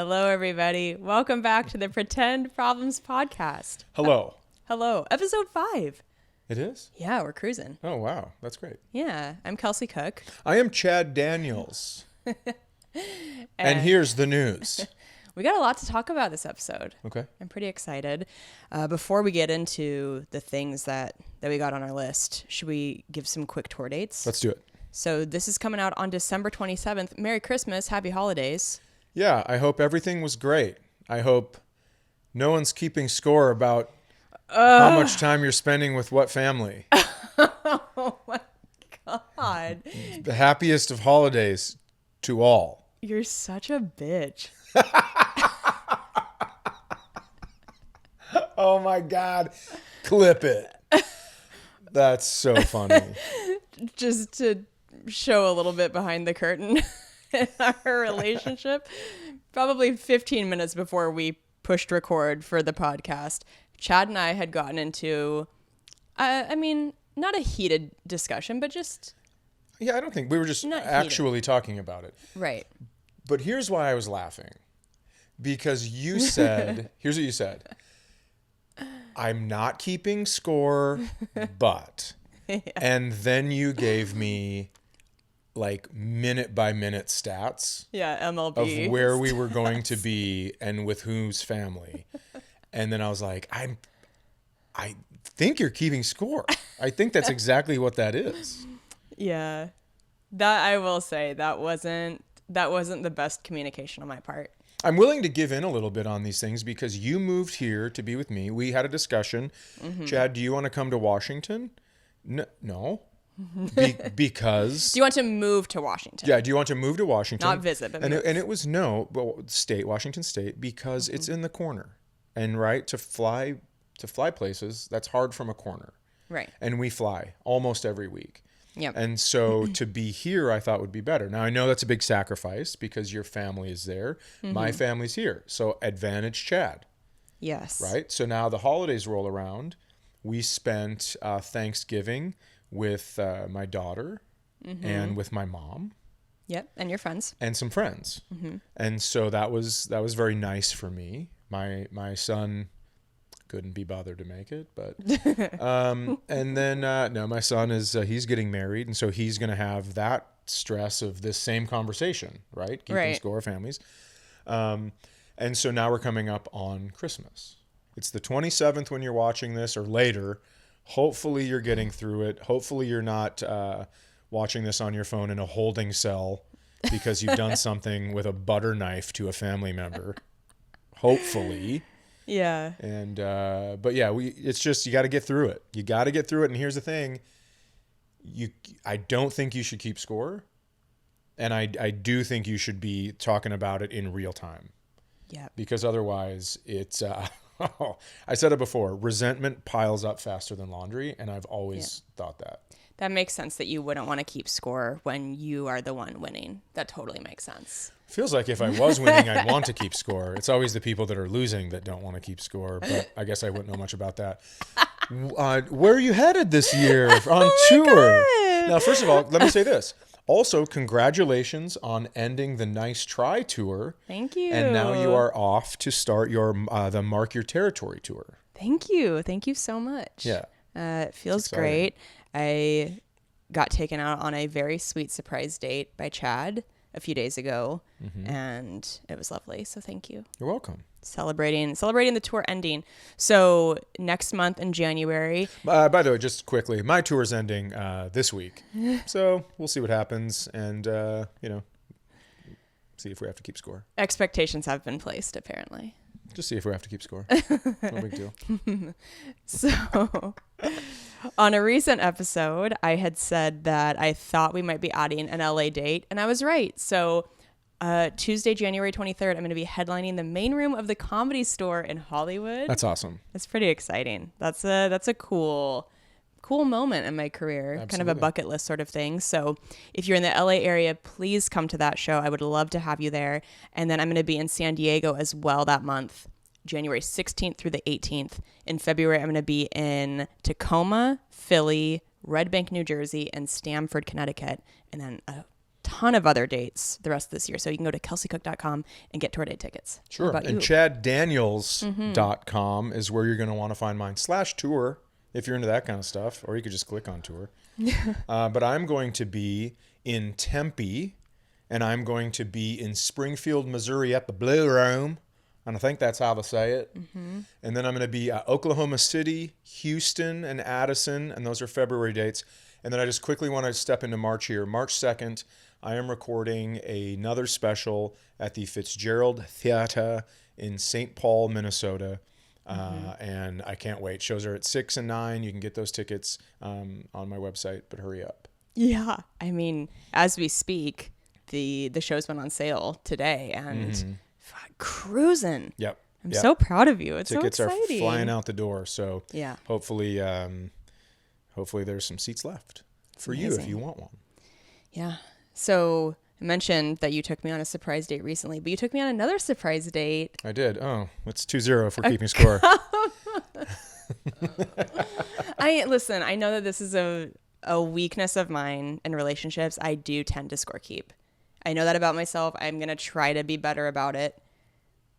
Hello, everybody. Welcome back to the Pretend Problems podcast. Hello. Hello. Episode 5. It is? Yeah, we're cruising. Oh, wow. That's great. Yeah, I'm Kelsey Cook. I am Chad Daniels. and here's the news. We got a lot to talk about this episode. Okay. I'm pretty excited. Before we get into the things that we got on our list, should we give some quick tour dates? Let's do it. So this is coming out on December 27th. Merry Christmas. Happy holidays. Yeah, I hope everything was great. I hope no one's keeping score about how much time you're spending with what family. Oh, my God. The happiest of holidays to all. You're such a bitch. Oh, my God. Clip it. That's so funny. Just to show a little bit behind the curtain in our relationship, probably 15 minutes before we pushed record for the podcast, Chad and I had gotten into, not a heated discussion, but just... Yeah, I don't think we were just actually talking about it. Right. But here's why I was laughing. Because you said, here's what you said. I'm not keeping score, but... Yeah. And then you gave me like minute by minute stats. Yeah, MLB. Of where we were going to be and with whose family. And then I was like, I think you're keeping score. I think that's exactly what that is. Yeah. That I will say that wasn't the best communication on my part. I'm willing to give in a little bit on these things because you moved here to be with me. We had a discussion. Mm-hmm. Chad, do you want to come to Washington? No. Because... Do you want to move to Washington? Yeah, do you want to move to Washington? Not visit, but move. And it was no, Washington State, because it's in the corner. And right, to fly places, that's hard from a corner. Right. And we fly almost every week. Yep. And so to be here, I thought would be better. Now, I know that's a big sacrifice because your family is there. Mm-hmm. My family's here. So advantage Chad. Yes. Right? So now the holidays roll around. We spent Thanksgiving with my daughter and with my mom. Yep, and your friends. And some friends. Mm-hmm. And so that was very nice for me. My son couldn't be bothered to make it, but and then no, my son is he's getting married, and so he's going to have that stress of this same conversation, right? Keeping score of families. And so now we're coming up on Christmas. It's the 27th when you're watching this or later. Hopefully you're getting through it. Hopefully you're not watching this on your phone in a holding cell because you've done something with a butter knife to a family member. Hopefully. Yeah. And but yeah, it's just you got to get through it. You got to get through it. And here's the thing. I don't think you should keep score. And I do think you should be talking about it in real time. Yeah. Because otherwise it's I said it before, resentment piles up faster than laundry, and I've always thought that. That makes sense that you wouldn't want to keep score when you are the one winning. That totally makes sense. Feels like if I was winning, I'd want to keep score. It's always the people that are losing that don't want to keep score, but I guess I wouldn't know much about that. Where are you headed this year on tour? God. Now, first of all, let me say this. Also, congratulations on ending the Nice Try tour. Thank you. And now you are off to start your the Mark Your Territory tour. Thank you. Thank you so much. Yeah. It feels great. I got taken out on a very sweet surprise date by Chad a few days ago, and it was lovely. So thank you. You're welcome. Celebrating the tour ending. So next month in January. By the way, just quickly, my tour's ending this week, so we'll see what happens, and see if we have to keep score. Expectations have been placed, apparently. Just see if we have to keep score. No big deal. So, on a recent episode, I had said that I thought we might be adding an LA date, and I was right. So, Tuesday, January 23rd, I'm going to be headlining the main room of the Comedy Store in Hollywood. That's awesome. That's pretty exciting. That's a cool moment in my career. Absolutely. Kind of a bucket list sort of thing. So if you're in the LA area, please come to that show. I would love to have you there. And then I'm going to be in San Diego as well that month, January 16th through the 18th. In February, I'm going to be in Tacoma, Philly, Red Bank, New Jersey, and Stamford, Connecticut. And then a ton of other dates the rest of this year. So you can go to kelseycook.com and get tour date tickets. Sure. What about And you? chaddaniels.com is where you're going to want to find mine /tour if you're into that kind of stuff, or you could just click on tour. But I'm going to be in Tempe, and I'm going to be in Springfield, Missouri at the Blue Room. And I think that's how to say it. And then I'm going to be at Oklahoma City, Houston, and Addison. And those are February dates. And then I just quickly want to step into March here. March 2nd, I am recording another special at the Fitzgerald Theater in St. Paul, Minnesota. And I can't wait. Shows are at 6 and 9. You can get those tickets on my website, but hurry up. Yeah. I mean, as we speak, the shows went on sale today, and cruising. Yep. I'm so proud of you. It's tickets so exciting. are flying out the door. So yeah, hopefully there's some seats left for you if you want one. Yeah. So I mentioned that you took me on a surprise date recently, but you took me on another surprise date. I did. Oh, it's 2-0 if we're keeping score. Listen, I know that this is a weakness of mine in relationships. I do tend to score keep. I know that about myself. I'm going to try to be better about it,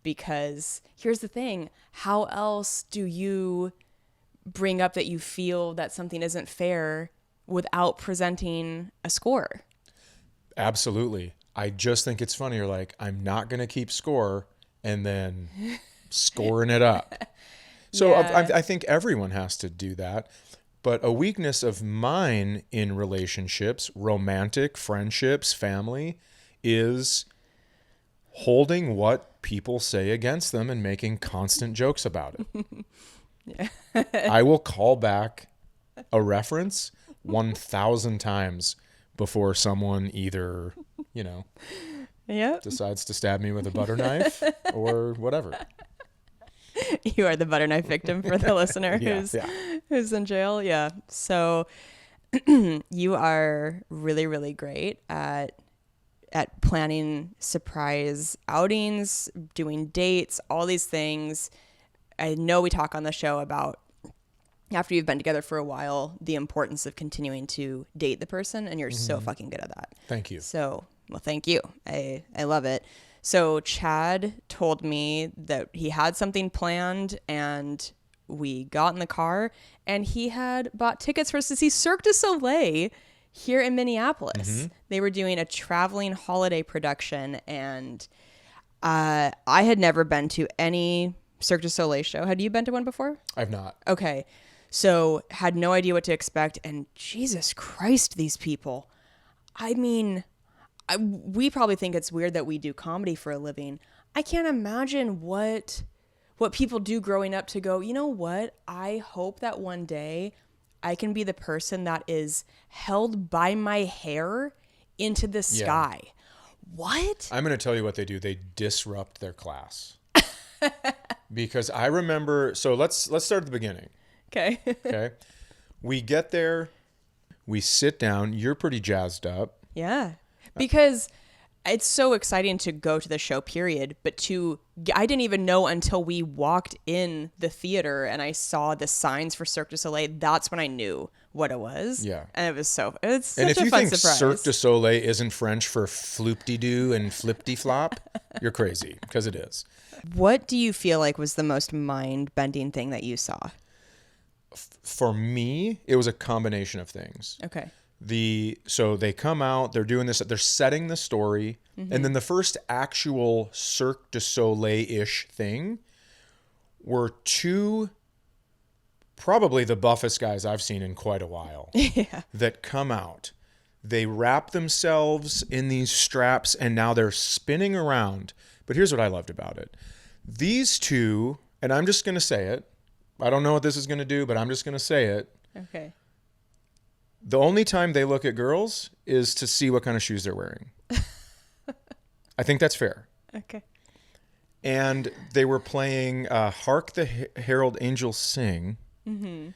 because here's the thing. How else do you bring up that you feel that something isn't fair without presenting a score? Absolutely. I just think it's funny. You're like, I'm not going to keep score and then scoring it up. So I think everyone has to do that. But a weakness of mine in relationships, romantic, friendships, family, is holding what people say against them and making constant jokes about it. I will call back a reference 1,000 times before someone either, decides to stab me with a butter knife or whatever. You are the butter knife victim for the listener who's in jail. Yeah. So you are really, really great at planning surprise outings, doing dates, all these things. I know we talk on the show about, after you've been together for a while, the importance of continuing to date the person, and you're so fucking good at that. Thank you. So, well, thank you. I love it. So Chad told me that he had something planned, and we got in the car, and he had bought tickets for us to see Cirque du Soleil here in Minneapolis. They were doing a traveling holiday production, and I had never been to any Cirque du Soleil show. Had you been to one before? I've not. Okay. So had no idea what to expect, and Jesus Christ, these people. I mean, we probably think it's weird that we do comedy for a living. I can't imagine what people do growing up to go, you know what? I hope that one day I can be the person that is held by my hair into the sky. What? I'm going to tell you what they do. They disrupt their class. Because I remember, so let's start at the beginning. Okay. Okay. We get there, we sit down, you're pretty jazzed up. Yeah. Because it's so exciting to go to the show, period. But I didn't even know until we walked in the theater and I saw the signs for Cirque du Soleil. That's when I knew what it was. Yeah. And it's such a fun surprise. And if you think Cirque du Soleil isn't French for floop-de-doo and flip-de-flop, you're crazy, because it is. What do you feel like was the most mind-bending thing that you saw? For me, it was a combination of things. Okay. So they come out, they're doing this, they're setting the story, and then the first actual Cirque du Soleil-ish thing were two, probably the buffest guys I've seen in quite a while, that come out. They wrap themselves in these straps, and now they're spinning around. But here's what I loved about it. These two, and I'm just going to say it, I don't know what this is going to do, but I'm just going to say it. Okay. The only time they look at girls is to see what kind of shoes they're wearing. I think that's fair. Okay. And they were playing Hark the Herald Angels Sing. And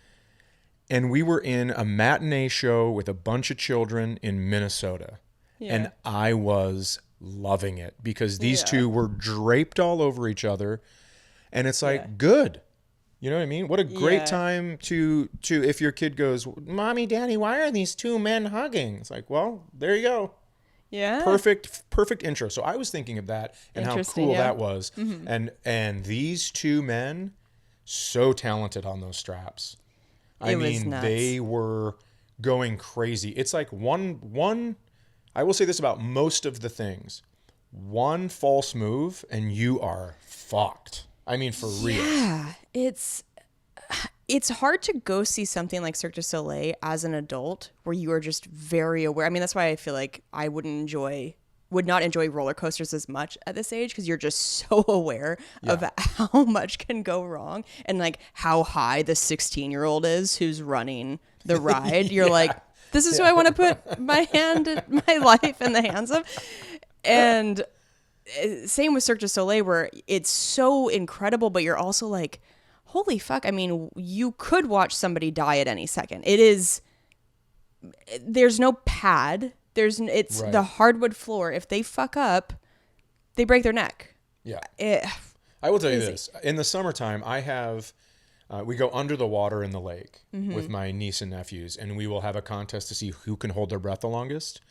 we were in a matinee show with a bunch of children in Minnesota. Yeah. And I was loving it because these two were draped all over each other. And it's like, good. You know what I mean? What a great time to if your kid goes, Mommy, Daddy, why are these two men hugging? It's like, well, there you go. Yeah. Perfect intro. So I was thinking of that and how cool that was. And these two men, so talented on those straps. I mean, they were going crazy. It's like one. I will say this about most of the things: one false move and you are fucked. I mean, for real. Yeah, it's hard to go see something like Cirque du Soleil as an adult where you are just very aware. I mean, that's why I feel like I would not enjoy roller coasters as much at this age, because you're just so aware of how much can go wrong and like how high the 16-year-old is who's running the ride. You're like, this is who I want to put my life in the hands of. And same with Cirque du Soleil, where it's so incredible, but you're also like, holy fuck. I mean, you could watch somebody die at any second. There's no pad. It's the hardwood floor. If they fuck up, they break their neck. Yeah. I will tell you this. In the summertime, we go under the water in the lake with my niece and nephews, and we will have a contest to see who can hold their breath the longest.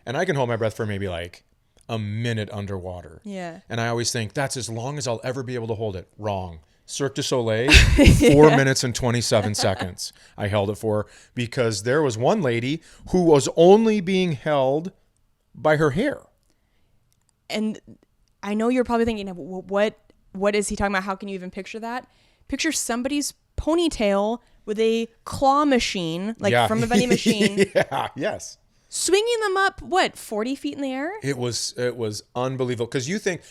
And I can hold my breath for maybe like a minute underwater. Yeah. And I always think that's as long as I'll ever be able to hold it. Wrong. Cirque du Soleil, 4 minutes and 27 seconds I held it for, because there was one lady who was only being held by her hair. And I know you're probably thinking, what is he talking about? How can you even picture that? Picture somebody's ponytail with a claw machine, like from a vending machine. Yes. Swinging them up, 40 feet in the air? It was unbelievable, because you think,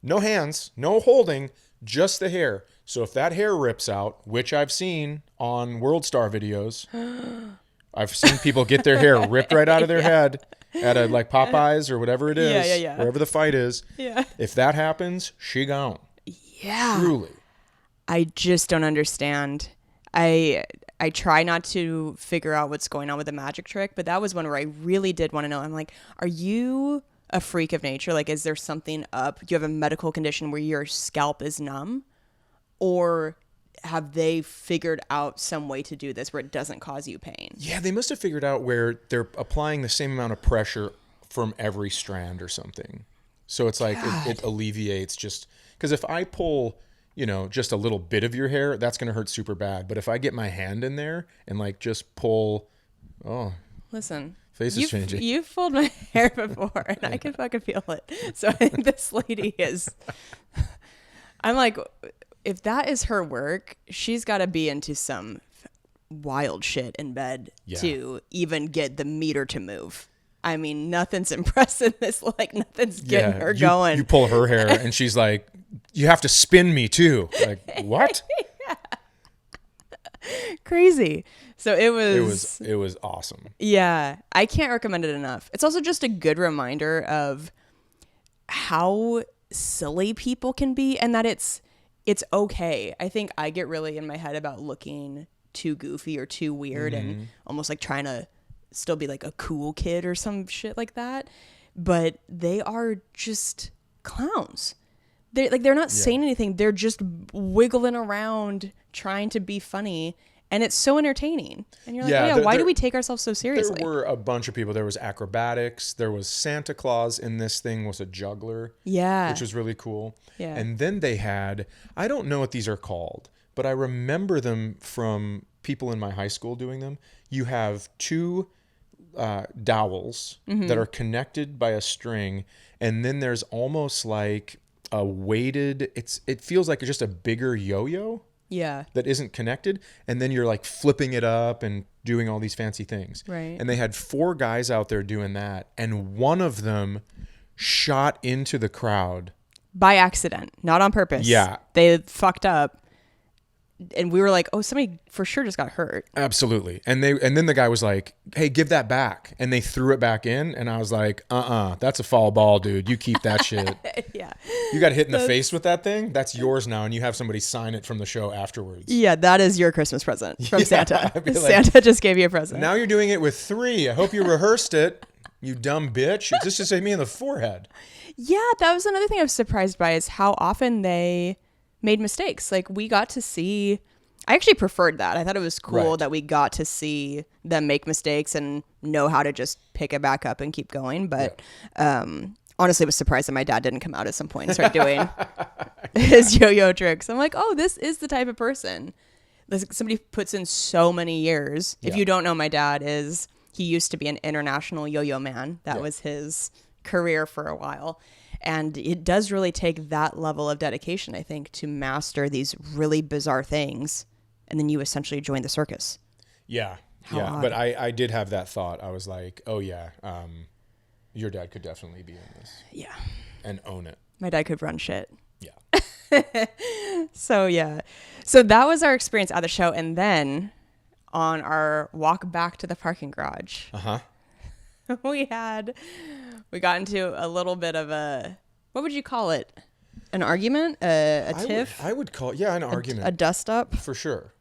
no hands, no holding, just the hair. So if that hair rips out, which I've seen on World Star videos, I've seen people get their hair ripped right out of their head at a like Popeyes or whatever it is, wherever the fight is. Yeah. If that happens, she gone. Yeah. Truly. I just don't understand. I try not to figure out what's going on with the magic trick, but that was one where I really did want to know. I'm like, are you a freak of nature? Like, is there something up? Do you have a medical condition where your scalp is numb? Or have they figured out some way to do this where it doesn't cause you pain? Yeah, they must have figured out where they're applying the same amount of pressure from every strand or something. So it's like it alleviates just, because if I pull, just a little bit of your hair, that's going to hurt super bad. But if I get my hand in there and like just pull, listen, face is changing. You've pulled my hair before and I can fucking feel it. So I think this lady I'm like, if that is her work, she's got to be into some wild shit in bed to even get the meter to move. I mean, nothing's impressing this. Like, nothing's getting her going. You pull her hair and she's like, you have to spin me too. Like, what? Crazy. So it was awesome. Yeah. I can't recommend it enough. It's also just a good reminder of how silly people can be, and that it's okay. I think I get really in my head about looking too goofy or too weird and almost like trying to still be like a cool kid or some shit like that. But they are just clowns. They're not saying anything. They're just wiggling around trying to be funny. And it's so entertaining. And you're like, why do we take ourselves so seriously? There were a bunch of people. There was acrobatics. There was Santa Claus in this thing, was a juggler. Yeah. Which was really cool. Yeah. And then they had, I don't know what these are called, but I remember them from people in my high school doing them. You have two dowels that are connected by a string. And then there's almost like a weighted, it feels like just a bigger yo-yo. Yeah. That isn't connected. And then you're like flipping it up and doing all these fancy things. Right. And they had 4 guys out there doing that. And one of them shot into the crowd. By accident, not on purpose. Yeah. They fucked up. And we were like, oh, somebody for sure just got hurt. Absolutely. And then the guy was like, hey, give that back. And they threw it back in. And I was like, that's a foul ball, dude. You keep that shit. Yeah. You got hit in the face with that thing. That's yours now. And you have somebody sign it from the show afterwards. Yeah, that is your Christmas present from Santa. Like, Santa just gave you a present. Now you're doing it with 3. I hope you rehearsed it, you dumb bitch. It's just to say me in the forehead. Yeah, that was another thing I was surprised by, is how often they made mistakes. Like, we got to see I actually preferred that. I thought it was cool Right. that we got to see them make mistakes and know how to just pick it back up and keep going. But honestly, I was surprised that my dad didn't come out at some point and start doing his yo-yo tricks. I'm like, oh, this is the type of person. Somebody puts in so many years. If you don't know, my dad he used to be an international yo-yo man. That was his career for a while. And it does really take that level of dedication, I think, to master these really bizarre things. And then you essentially join the circus. Yeah. How odd. But I did have that thought. I was like, oh yeah, your dad could definitely be in this. Yeah. And own it. My dad could run shit. Yeah. So yeah. So that was our experience at the show. And then on our walk back to the parking garage, we got into a little bit of what would you call it? An argument? A tiff? I would call an argument. A dust up? For sure.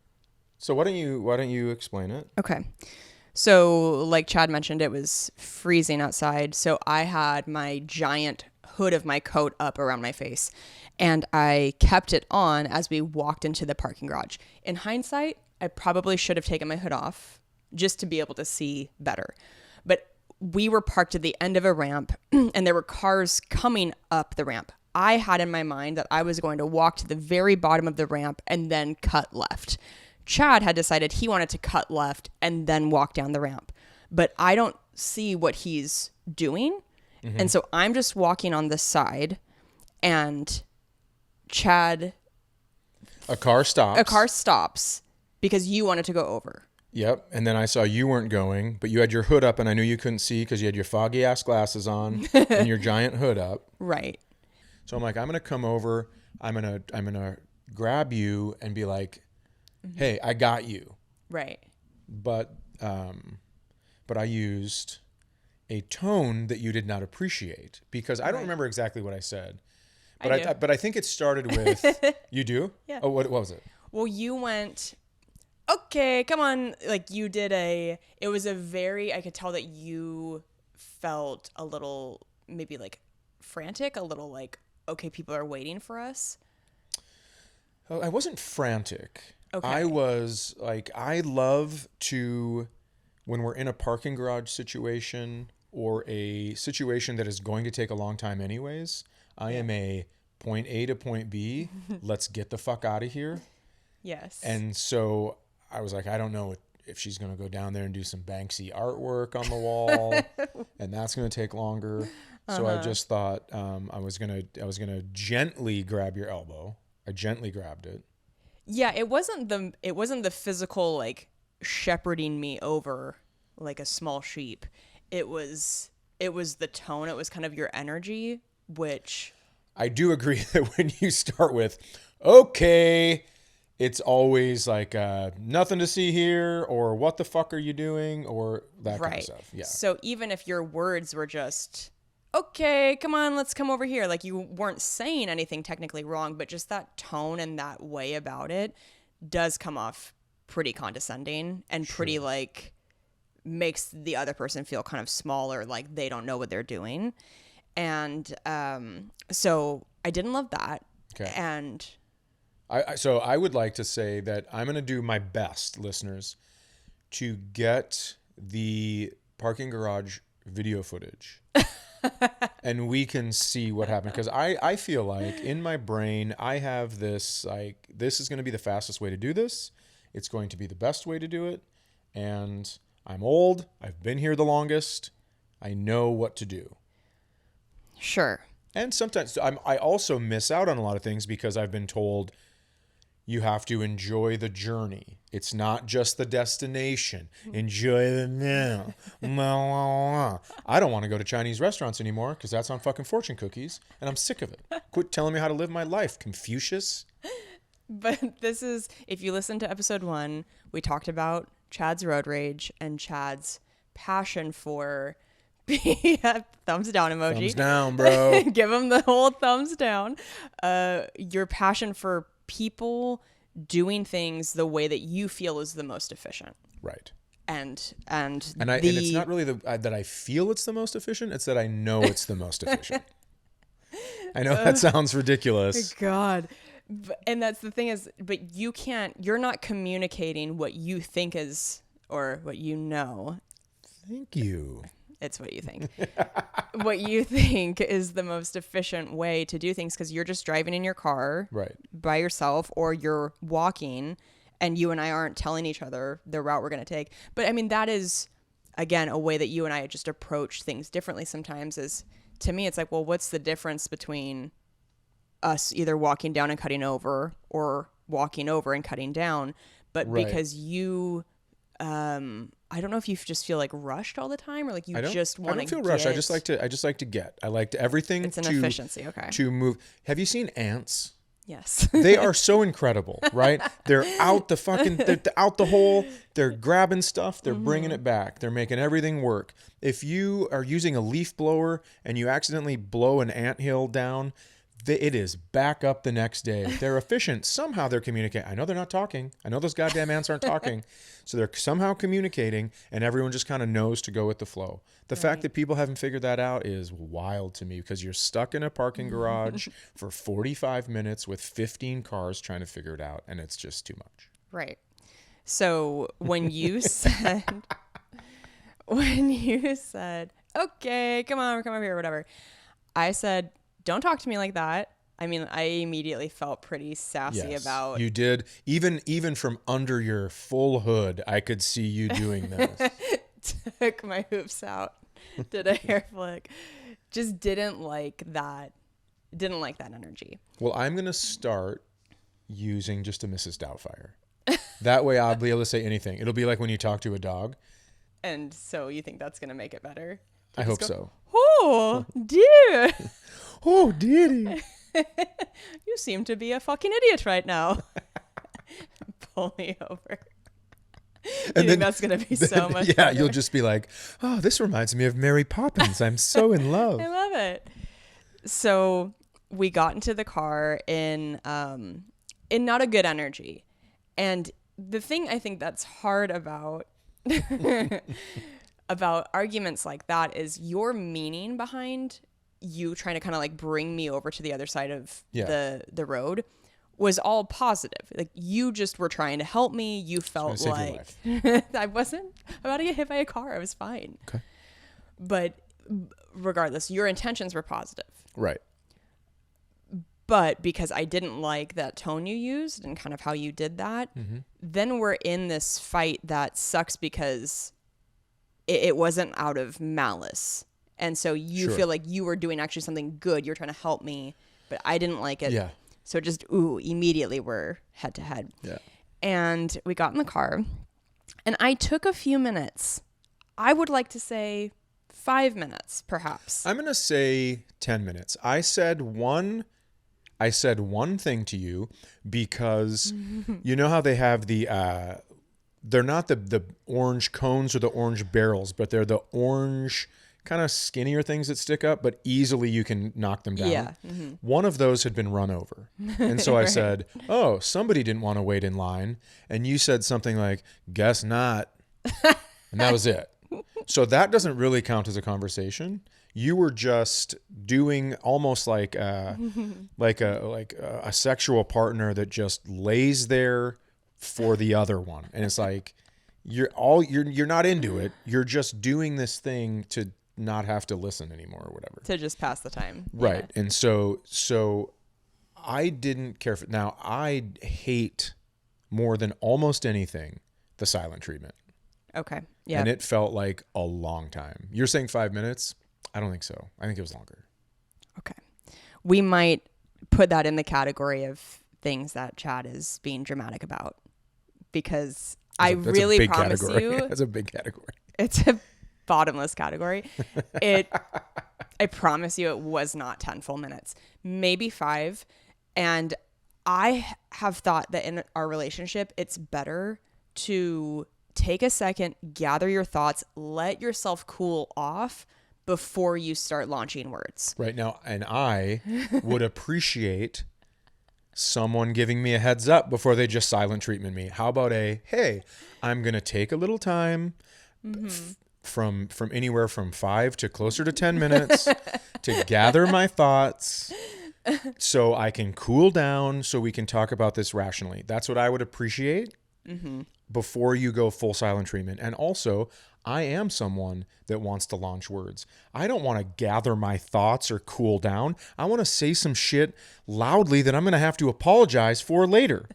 So why don't you explain it? Okay. So like Chad mentioned, it was freezing outside. So I had my giant hood of my coat up around my face, and I kept it on as we walked into the parking garage. In hindsight, I probably should have taken my hood off just to be able to see better. But we were parked at the end of a ramp and there were cars coming up the ramp. I had in my mind that I was going to walk to the very bottom of the ramp and then cut left. Chad had decided he wanted to cut left and then walk down the ramp. But I don't see what he's doing. And so I'm just walking on the side, and Chad... A car stops because you wanted to go over. Yep. And then I saw you weren't going, but you had your hood up, and I knew you couldn't see because you had your foggy ass glasses on and your giant hood up. Right. So I'm like, I'm gonna come over. I'm gonna grab you and be like, "Hey, I got you." Right. But I used a tone that you did not appreciate because I don't remember exactly what I said. But I think it started with you do? Yeah. Oh, what was it? Well, you went, okay, come on. Like you did it was a very, I could tell that you felt a little maybe like frantic, a little like, okay, people are waiting for us. Oh, I wasn't frantic. Okay. I was like, I love to, when we're in a parking garage situation or a situation that is going to take a long time anyways, I am a point A to point B. Let's get the fuck out of here. Yes. And so I was like, I don't know if she's going to go down there and do some Banksy artwork on the wall, and that's going to take longer. So I just thought I was gonna gently grab your elbow. I gently grabbed it. Yeah, it wasn't the physical like shepherding me over like a small sheep. It was the tone. It was kind of your energy, which I do agree that when you start with, okay, it's always like nothing to see here, or what the fuck are you doing, or that kind of stuff. Yeah. So even if your words were just, okay, come on, let's come over here. Like you weren't saying anything technically wrong, but just that tone and that way about it does come off pretty condescending and pretty like makes the other person feel kind of small or like they don't know what they're doing. And so I didn't love that. Okay. And so I would like to say that I'm going to do my best, listeners, to get the parking garage video footage. And we can see what happened. Because I feel like in my brain, I have this, like, this is going to be the fastest way to do this. It's going to be the best way to do it. And I'm old. I've been here the longest. I know what to do. Sure. And sometimes I also miss out on a lot of things because I've been told you have to enjoy the journey. It's not just the destination. Enjoy the now. I don't want to go to Chinese restaurants anymore because that's on fucking fortune cookies, and I'm sick of it. Quit telling me how to live my life, Confucius. But this is, if you listen to episode 1, we talked about Chad's road rage and Chad's passion for thumbs down emoji. Thumbs down, bro. Give him the whole thumbs down. Your passion for people doing things the way that you feel is the most efficient. Right. And it's not really that I feel it's the most efficient. It's that I know it's the most efficient. I know that sounds ridiculous. God. And that's the thing is, but you're not communicating what you think is, or what you know. Thank you. It's what you think. What you think is the most efficient way to do things, because you're just driving in your car by yourself, or you're walking and you and I aren't telling each other the route we're going to take. But I mean, that is, again, a way that you and I just approach things differently sometimes. Is, to me, it's like, well, what's the difference between us either walking down and cutting over, or walking over and cutting down? But because you, I don't know if you just feel like rushed all the time, or like you just want to. I don't feel rushed. I just like to get. I like everything. It's an efficiency. Okay. To move. Have you seen ants? Yes. They are so incredible, right? They're out they're out the hole. They're grabbing stuff. They're bringing it back. They're making everything work. If you are using a leaf blower and you accidentally blow an anthill down, it is back up the next day. They're efficient. Somehow they're communicating. I know they're not talking. I know those goddamn ants aren't talking. So they're somehow communicating, and everyone just kind of knows to go with the flow. The fact that people haven't figured that out is wild to me, because you're stuck in a parking garage for 45 minutes with 15 cars trying to figure it out, and it's just too much. Right. So when you said, okay, come over here, whatever, I said, don't talk to me like that. I mean, I immediately felt pretty sassy about. You did. Even from under your full hood, I could see you doing this. Took my hoops out, did a hair flick. Just didn't like that. Didn't like that energy. Well, I'm going to start using just a Mrs. Doubtfire. That way I'll be able to say anything. It'll be like when you talk to a dog. And so you think that's going to make it better? I hope so. Oh, dear. Oh, dearie. You seem to be a fucking idiot right now. Pull me over. You think that's going to be so much better? You'll just be like, oh, this reminds me of Mary Poppins. I'm so in love. I love it. So we got into the car in not a good energy. And the thing I think that's hard about about arguments like that is your meaning behind you trying to kind of like bring me over to the other side of the road was all positive. Like, you just were trying to help me. You felt like I wasn't about to get hit by a car. I was fine. Okay. But regardless, your intentions were positive. Right. But because I didn't like that tone you used and kind of how you did that, then we're in this fight that sucks because it wasn't out of malice. And so you feel like you were doing actually something good. You're trying to help me, but I didn't like it. Yeah. So just, immediately we're head to head. Yeah. And we got in the car and I took a few minutes. I would like to say 5 minutes, perhaps. I'm going to say 10 minutes. I said one thing to you because you know how they have they're not the orange cones or the orange barrels, but they're the orange kind of skinnier things that stick up, but easily you can knock them down. Yeah. One of those had been run over. And so I said, oh, somebody didn't want to wait in line. And you said something like, guess not. And that was it. So that doesn't really count as a conversation. You were just doing almost like a sexual partner that just lays there for the other one. And it's like, you're not into it. You're just doing this thing to not have to listen anymore or whatever. To just pass the time. Right. Yeah. And so I didn't care for, now I hate more than almost anything the silent treatment. Okay. Yeah. And it felt like a long time. You're saying 5 minutes? I don't think so. I think it was longer. Okay. We might put that in the category of things that Chad is being dramatic about, because I really promise you. That's a big category. It's a bottomless category. I promise you it was not 10 full minutes, maybe 5. And I have thought that in our relationship, it's better to take a second, gather your thoughts, let yourself cool off before you start launching words. Right now, and I would appreciate someone giving me a heads up before they just silent treatment me. How about hey, I'm going to take a little time from anywhere from 5 to closer to 10 minutes to gather my thoughts so I can cool down so we can talk about this rationally. That's what I would appreciate before you go full silent treatment. And also, I am someone that wants to launch words. I don't want to gather my thoughts or cool down. I want to say some shit loudly that I'm going to have to apologize for later.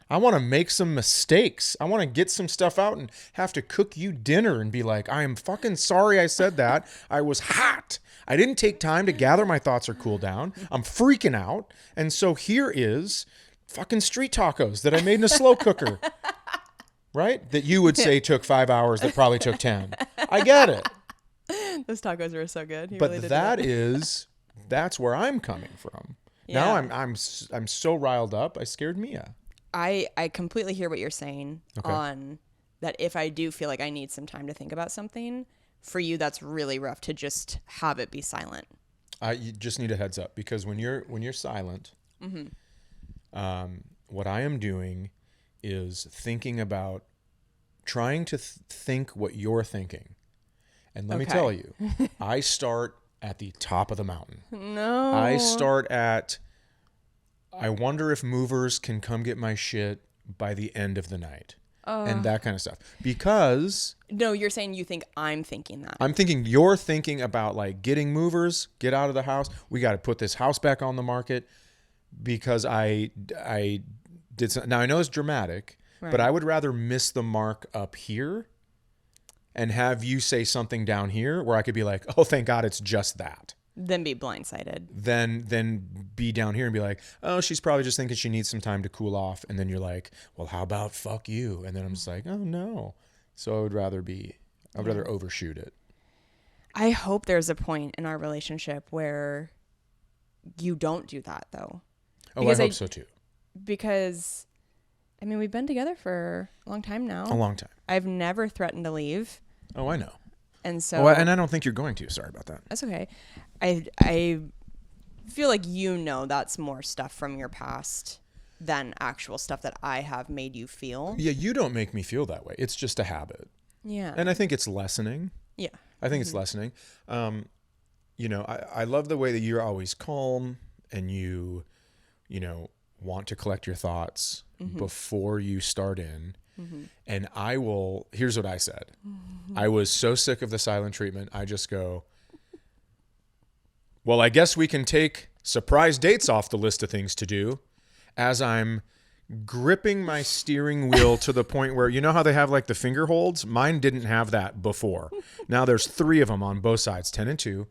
I want to make some mistakes. I want to get some stuff out and have to cook you dinner and be like, I am fucking sorry I said that. I was hot. I didn't take time to gather my thoughts or cool down. I'm freaking out. And so here is fucking street tacos that I made in a slow cooker. Right? That you would say took 5 hours, that probably took 10. I get it. Those tacos were so good. But really that's where I'm coming from. Yeah. Now I'm so riled up. I scared Mia. I completely hear what you're saying on that. If I do feel like I need some time to think about something, for you, that's really rough to just have it be silent. You just need a heads up, because when you're silent, what I am doing is thinking about trying to think what you're thinking. And let me tell you, I start at the top of the mountain. No. I start at, I wonder if movers can come get my shit by the end of the night. And that kind of stuff. Because... No, you're saying you think I'm thinking that. I'm thinking you're thinking about like getting movers, get out of the house. We got to put this house back on the market because I did some... Now, I know it's dramatic, but I would rather miss the mark up here and have you say something down here where I could be like, oh, thank God it's just that. Then be blindsided. Then be down here and be like, oh, she's probably just thinking she needs some time to cool off. And then you're like, well, how about fuck you? And then I'm just like, oh, no. So I would rather overshoot it. I hope there's a point in our relationship where you don't do that, though. Because I hope so, too. Because, I mean, we've been together for a long time now. A long time. I've never threatened to leave. Oh, I know. And so... and I don't think you're going to. Sorry about that. That's okay. I feel like that's more stuff from your past than actual stuff that I have made you feel. Yeah, you don't make me feel that way. It's just a habit. Yeah. And I think it's lessening. Yeah. I think it's lessening. I love the way that you're always calm and you want to collect your thoughts before you start in. And here's what I said. I was so sick of the silent treatment. I just go, well, I guess we can take surprise dates off the list of things to do, as I'm gripping my steering wheel to the point where, you know how they have like the finger holds? Mine didn't have that before. Now there's 3 of them on both sides, 10 and 2.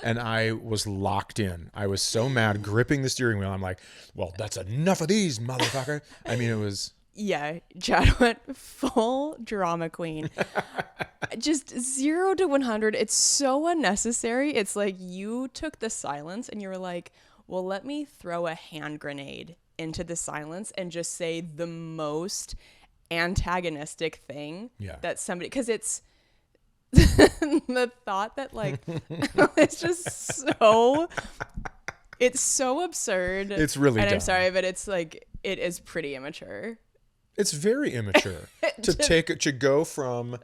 And I was locked in. I was so mad gripping the steering wheel. I'm like, well, that's enough of these, motherfucker. I mean, it was... Yeah, Chad went full drama queen. Just 0 to 100. It's so unnecessary. It's like you took the silence and you were like, well, let me throw a hand grenade into the silence and just say the most antagonistic thing that somebody... Because it's... the thought that like it's just so absurd. It's really dumb. I'm sorry, but it's like it is pretty immature. It's very immature to go from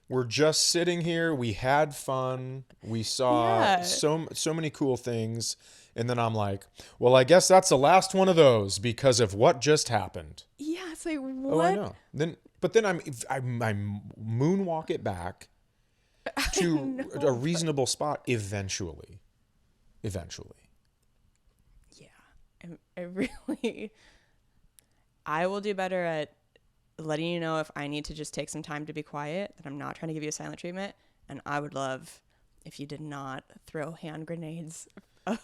we're just sitting here, we had fun, we saw so many cool things, and then I'm like, well, I guess that's the last one of those because of what just happened. Yeah, it's like what? Oh, I know. Then I moonwalk it back to a reasonable spot eventually. Yeah. I will do better at letting you know if I need to just take some time to be quiet, that I'm not trying to give you a silent treatment. And I would love if you did not throw hand grenades of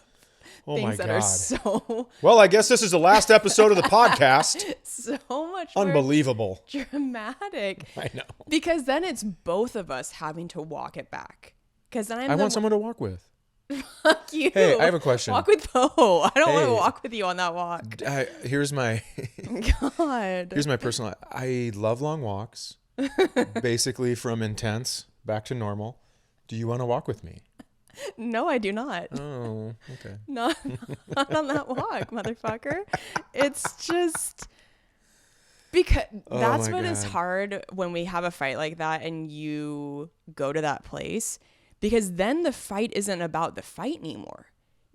things that are so... Well, I guess this is the last episode of the podcast. So much unbelievable. Dramatic. I know. Because then it's both of us having to walk it back. Because then I want someone to walk with. Fuck you. Hey, I have a question. Walk with Poe. I don't want to walk with you on that walk. Here's my... God. Here's my personal... I love long walks. Basically from intense back to normal. Do you want to walk with me? No, I do not. Oh, okay. Not on that walk, motherfucker. It's just... Because that's what is hard when we have a fight like that and you go to that place, because then the fight isn't about the fight anymore.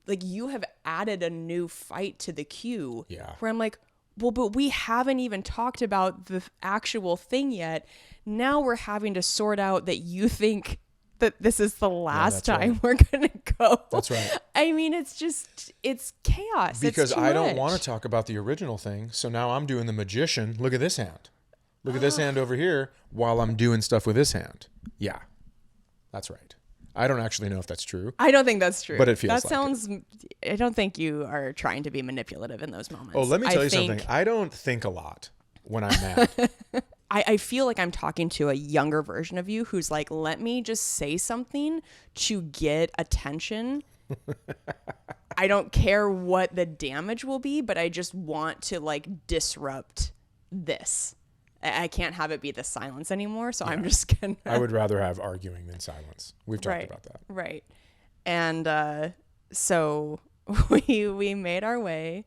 like you have added a new fight to the queue. Yeah. Where I'm like, well, but we haven't even talked about the actual thing yet. Now we're having to sort out that you think that this is the last time we're going to go. That's right. I mean, it's chaos. Because it's I don't want to talk about the original thing. So now I'm doing the magician. Look at this hand. Look at this hand over here while I'm doing stuff with this hand. Yeah, that's right. I don't actually know if that's true. I don't think that's true. But it feels that like sounds. I don't think you are trying to be manipulative in those moments. Oh, let me tell you something. I don't think a lot when I'm mad. I feel like I'm talking to a younger version of you who's like, let me just say something to get attention. I don't care what the damage will be, but I just want to like disrupt this. I can't have it be the silence anymore. So I'm just going to. I would rather have arguing than silence. We've talked about that. Right. And so we made our way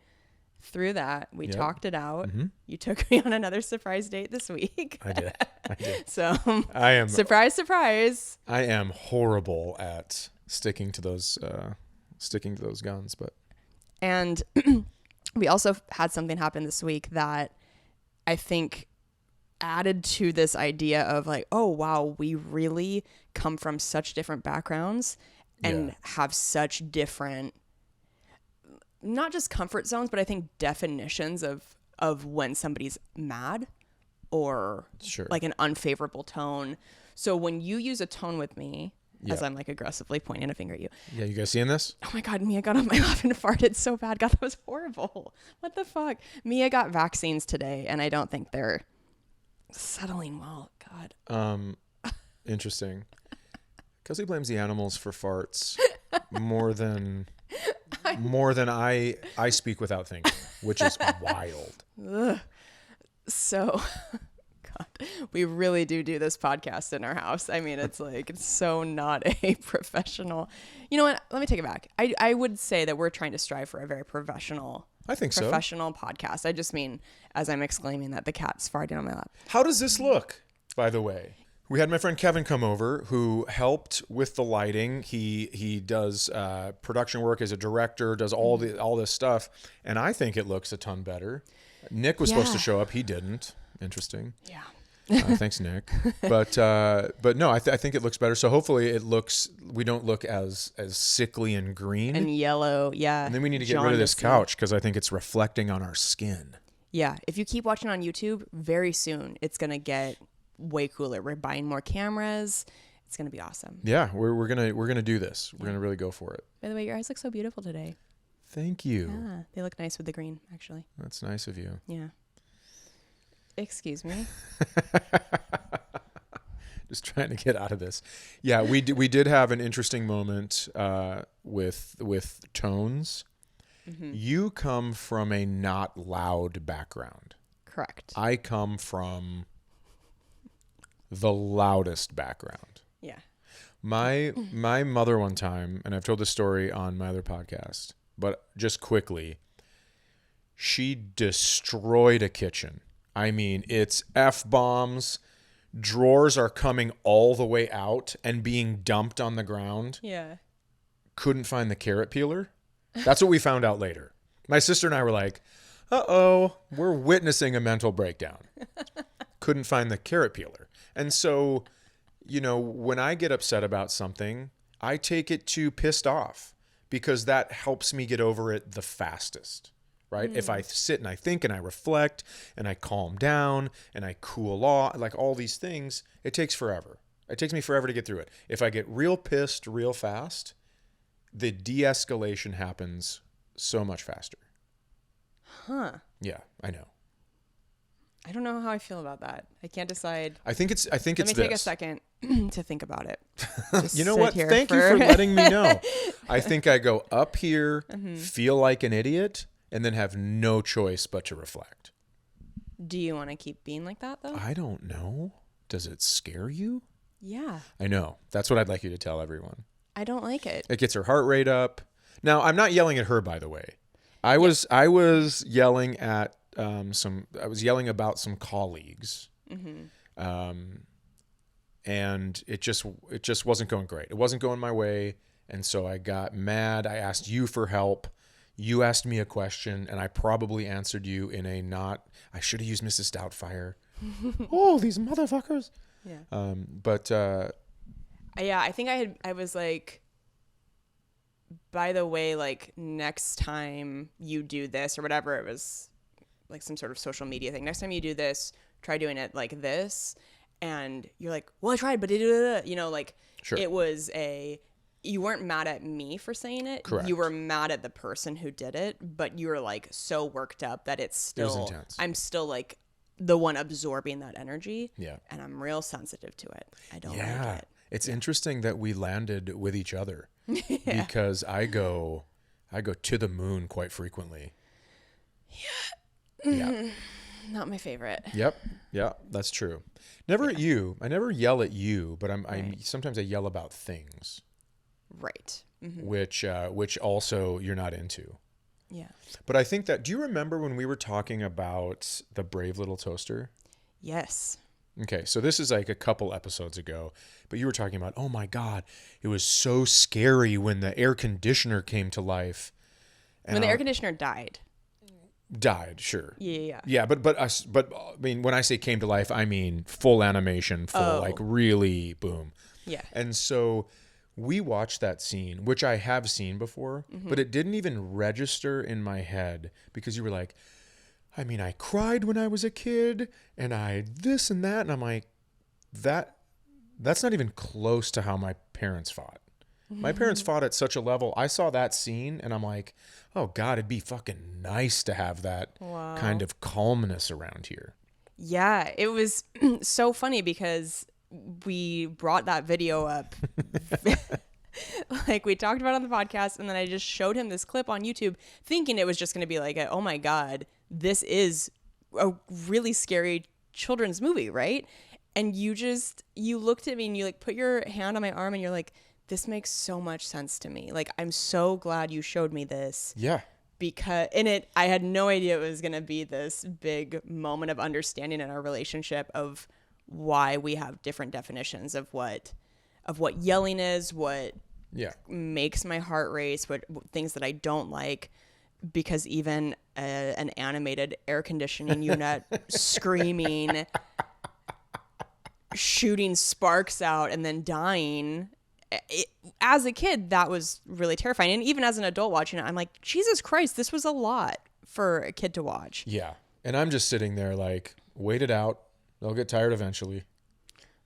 through that. We talked it out. Mm-hmm. You took me on another surprise date this week. I did. So I am surprise. I am horrible at sticking to those guns, but. And we also had something happen this week that I think added to this idea of like, oh wow, we really come from such different backgrounds and have such different, not just comfort zones, but I think definitions of when somebody's mad or like an unfavorable tone. So when you use a tone with me, as I'm like aggressively pointing a finger at you. Yeah, you guys seeing this? Oh my God, Mia got on my lap and farted so bad. God, that was horrible. What the fuck? Mia got vaccines today and I don't think they're settling well. God. Interesting. Kelsey blames the animals for farts more than I speak without thinking, which is wild. Ugh. So, God, we really do this podcast in our house. I mean, it's like, it's so not a professional. You know what? Let me take it back. I would say that we're trying to strive for a very professional podcast. I just mean, as I'm exclaiming that, the cat's farting on my lap. How does this look, by the way? We had my friend Kevin come over who helped with the lighting. He does production work as a director, does all this stuff, and I think it looks a ton better. Nick was supposed to show up. He didn't. Interesting. Yeah. Thanks, Nick. But no, I think it looks better. So hopefully we don't look as sickly and green. And yellow, yeah. And then we need to get rid of this couch because I think it's reflecting on our skin. Yeah. If you keep watching on YouTube, very soon it's going to get way cooler. We're buying more cameras. It's going to be awesome. Yeah, we're gonna do this. We're gonna really go for it. By the way, your eyes look so beautiful today. Thank you. Yeah, they look nice with the green, actually. That's nice of you. Yeah. Excuse me. Just trying to get out of this. Yeah, we did have an interesting moment with tones. Mm-hmm. You come from a not loud background. Correct. I come from the loudest background. Yeah. My mother one time, and I've told this story on my other podcast, but just quickly, she destroyed a kitchen. I mean, it's F-bombs. Drawers are coming all the way out and being dumped on the ground. Yeah. Couldn't find the carrot peeler. That's what we found out later. My sister and I were like, uh-oh, we're witnessing a mental breakdown. Couldn't find the carrot peeler. And so, when I get upset about something, I take it to pissed off because that helps me get over it the fastest. Right? If I sit and I think and I reflect and I calm down and I cool off, like all these things, it takes forever. It takes me forever to get through it. If I get real pissed real fast, the de-escalation happens so much faster. Huh. Yeah, I know. I don't know how I feel about that. I can't decide. I think it's Let me take a second to think about it. You know what? Thank you for letting me know. I think I go up here, feel like an idiot, and then have no choice but to reflect. Do you want to keep being like that, though? I don't know. Does it scare you? Yeah. I know. That's what I'd like you to tell everyone. I don't like it. It gets her heart rate up. Now, I'm not yelling at her, by the way. I was yelling at I was yelling about some colleagues. Mm-hmm. And it just wasn't going great. It wasn't going my way. And so I got mad. I asked you for help. You asked me a question, and I probably answered you in a not, I should have used Mrs. Doubtfire. Oh, these motherfuckers. Yeah. Yeah, I think I was like, by the way, like next time you do this or whatever, it was like some sort of social media thing. Next time you do this, try doing it like this. And you're like, well, I tried, but you know, like Sure. It was you weren't mad at me for saying it. Correct. You were mad at the person who did it, but you were like so worked up that it's still, It was intense. I'm still like the one absorbing that energy. Yeah. And I'm real sensitive to it. I don't like it. It's interesting that we landed with each other because I go to the moon quite frequently. Yeah. Not my favorite. Yep. Yeah, that's true. Never at you. I never yell at you, but sometimes I yell about things. Right. Mm-hmm. Which also you're not into. Yeah. But I think that, do you remember when we were talking about the Brave Little Toaster? Yes. Okay, so this is like a couple episodes ago, but you were talking about, oh my God, it was so scary when the air conditioner came to life. And When the air conditioner died. Died, sure. Yeah. Yeah, but I mean, when I say came to life, I mean full animation, like really boom. Yeah. And so we watched that scene, which I have seen before, but it didn't even register in my head because you were like, I mean, I cried when I was a kid and I this and that. And I'm like, that's not even close to how my parents fought. My parents fought at such a level. I saw that scene and I'm like, oh God, it'd be fucking nice to have that kind of calmness around here. Yeah, it was so funny because we brought that video up. Like we talked about it on the podcast, and then I just showed him this clip on YouTube thinking it was just going to be like, oh my God, this is a really scary children's movie, right? And you looked at me and you like put your hand on my arm and you're like, this makes so much sense to me. Like, I'm so glad you showed me this. Yeah. Because I had no idea it was going to be this big moment of understanding in our relationship of why we have different definitions of what yelling is, what makes my heart race, what things that I don't like. Because even an animated air conditioning unit screaming, shooting sparks out, and then dying. As a kid, that was really terrifying. And even as an adult watching it, I'm like, Jesus Christ, this was a lot for a kid to watch. Yeah. And I'm just sitting there like, wait it out. They'll get tired eventually.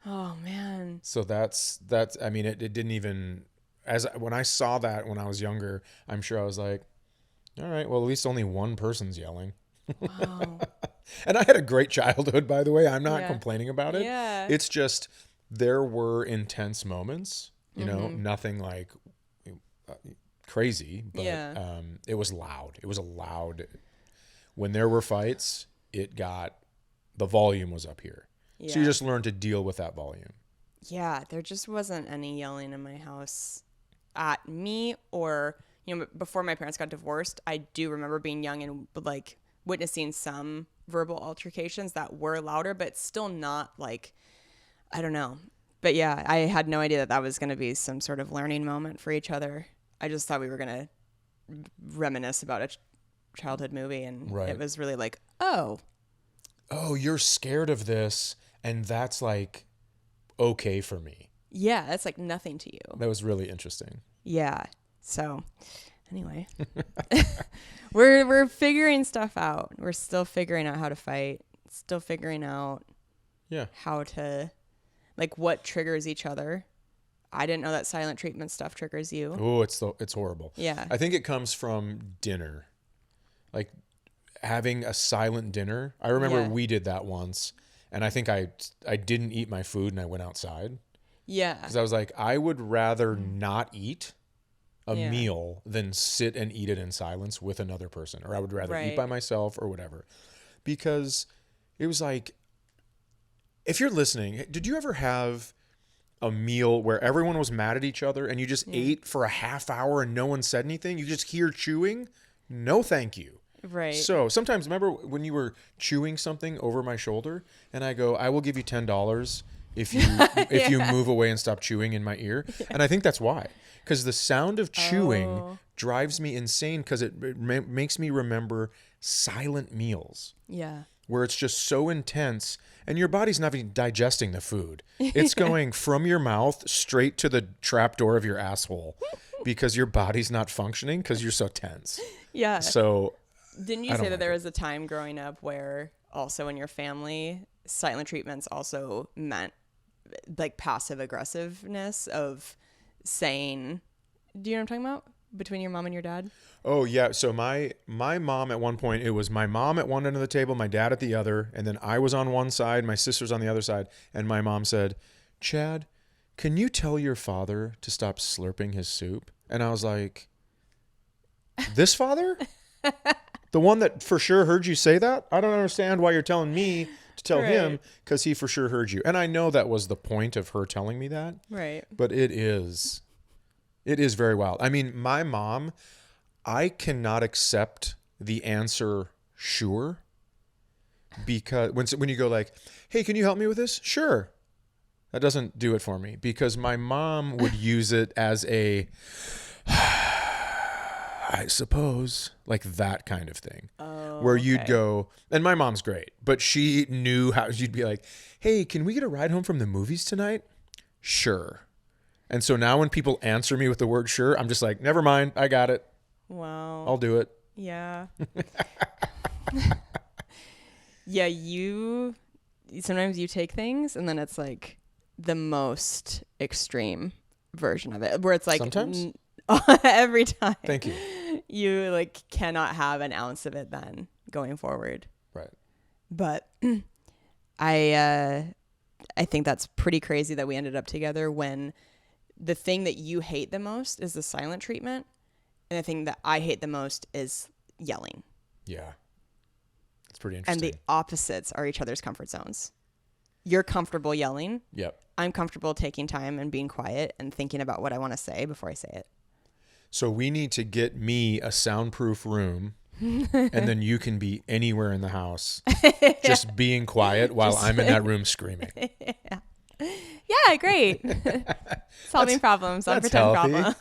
Oh, man. So that's I mean, it didn't even, when I saw that when I was younger, I'm sure I was like, all right, well, at least only one person's yelling. Wow. And I had a great childhood, by the way. I'm not complaining about it. Yeah. It's just, there were intense moments. You know, nothing like crazy, but it was loud. It was a loud. When there were fights, the volume was up here. Yeah. So you just learned to deal with that volume. Yeah, there just wasn't any yelling in my house at me or, before my parents got divorced, I do remember being young and like witnessing some verbal altercations that were louder, but still not like, I don't know. But yeah, I had no idea that was going to be some sort of learning moment for each other. I just thought we were going to reminisce about a childhood movie. And it was really like, oh, you're scared of this. And that's like, okay for me. Yeah, that's like nothing to you. That was really interesting. Yeah. So anyway, we're figuring stuff out. We're still figuring out how to fight. Still figuring out how to... like what triggers each other. I didn't know that silent treatment stuff triggers you. Oh, it's horrible. Yeah. I think it comes from dinner. Like having a silent dinner. I remember we did that once, and I think I didn't eat my food and I went outside. Yeah. Because I was like, I would rather not eat a meal than sit and eat it in silence with another person. Or I would rather eat by myself or whatever. Because it was like, if you're listening, did you ever have a meal where everyone was mad at each other and you just ate for a half hour and no one said anything? You just hear chewing? No, thank you. Right. So sometimes, remember when you were chewing something over my shoulder and I go, I will give you $10 if you move away and stop chewing in my ear. And I think that's why. Because the sound of chewing drives me insane because it makes me remember silent meals. Yeah. Where it's just so intense and your body's not even digesting the food. It's going from your mouth straight to the trap door of your asshole because your body's not functioning because you're so tense. Yeah. So didn't you say that there was a time growing up where also in your family, silent treatments also meant like passive aggressiveness of saying, do you know what I'm talking about? Between your mom and your dad? Oh, yeah. So my mom at one point, it was my mom at one end of the table, my dad at the other, and then I was on one side, my sister's on the other side, and my mom said, Chad, can you tell your father to stop slurping his soup? And I was like, this father? The one that for sure heard you say that? I don't understand why you're telling me to tell him because he for sure heard you. And I know that was the point of her telling me that. Right. But it is very wild. I mean, my mom, I cannot accept the answer sure because when you go like, hey, can you help me with this? Sure. That doesn't do it for me because my mom would use it as a, I suppose, like that kind of thing. Oh, where you'd go, and my mom's great, but she knew how you'd be like, hey, can we get a ride home from the movies tonight? Sure. And so now when people answer me with the word sure, I'm just like, never mind. I got it. Wow. I'll do it. Yeah. Yeah. Sometimes you take things and then it's like the most extreme version of it where it's like sometimes every time. Thank you. You like cannot have an ounce of it then going forward. Right. But I think that's pretty crazy that we ended up together when the thing that you hate the most is the silent treatment. And the thing that I hate the most is yelling. Yeah. It's pretty interesting. And the opposites are each other's comfort zones. You're comfortable yelling. Yep. I'm comfortable taking time and being quiet and thinking about what I want to say before I say it. So we need to get me a soundproof room and then you can be anywhere in the house just being quiet while I'm in that room screaming. Yeah, great. Solving problems on pretend problems.